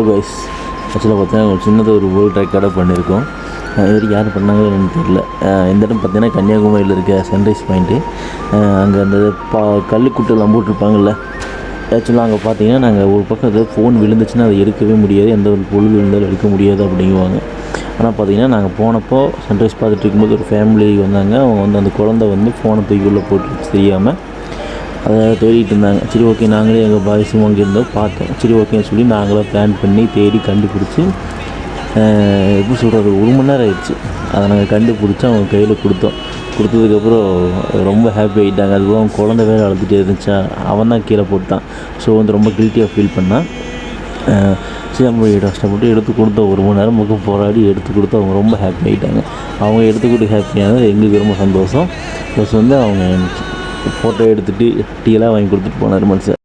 Guys, ஆக்சுவலாக பார்த்தீங்கன்னா ஒரு சின்னதாக ஒரு வேர்ல்ட் ரெக்கார்டாக பண்ணியிருக்கோம். இது வரைக்கும் யார் பண்ணாங்கன்னு எனக்கு தெரியல. இந்த இடம் பார்த்தீங்கன்னா கன்னியாகுமரியில் இருக்க சன்ரைஸ் பாயிண்ட்டு. அங்கே அந்த கல்லுக்குட்டெல்லாம் போட்டிருப்பாங்கள்ல, ஆக்சுவலாக அங்கே பார்த்தீங்கன்னா நாங்கள் ஒரு பக்கம் ஏதாவது ஃபோன் விழுந்துச்சுன்னா அதை எடுக்கவே முடியாது, எந்த ஒரு பொருள் விழுந்தாலும் எடுக்க முடியாது அப்படிங்குவாங்க. ஆனால் பார்த்தீங்கன்னா நாங்கள் போனப்போ சன்ரைஸ் பார்த்துட்டு இருக்கும்போது ஒரு ஃபேமிலி வந்தாங்க. அவங்க வந்து அந்த குழந்தை வந்து ஃபோனை தூக்கி உள்ளே போட்டு தெரியாமல் அதை தேடிட்டு இருந்தாங்க. சரி ஓகே, நாங்களே எங்கள் பாய்ஸும் அங்கே இருந்தோம் பார்த்தோம். சரி ஓகேன்னு சொல்லி நாங்களாம் பிளான் பண்ணி தேடி கண்டுபிடிச்சி, எப்படி சொல்கிறது, 1 மணி நேரம் ஆயிடுச்சு. அதை நாங்கள் கண்டுபிடிச்சி அவங்க கையில் கொடுத்ததுக்கப்புறம் ரொம்ப ஹாப்பி ஆகிட்டாங்க. அதுவும் அவங்க குழந்தை வேறு அழுதுகிட்டே இருந்துச்சா, அவன் தான் கீழே போட்டான். ஸோ வந்து ரொம்ப கில்ட்டியாக ஃபீல் பண்ணான். சரி நம்ம கஷ்டப்பட்டு எடுத்து கொடுத்தோம். 1 மணி நேரம் பக்கம் போராடி எடுத்து கொடுத்து அவங்க ரொம்ப ஹாப்பி ஆகிட்டாங்க. அவங்க எடுத்துக்கிட்டு ஹாப்பியானது எங்களுக்கு ரொம்ப சந்தோஷம். ப்ளஸ் வந்து அவங்க ஃபோட்டோ எடுத்துகிட்டு டீயெல்லாம் வாங்கி கொடுத்துட்டு போனார் மனுஷன்.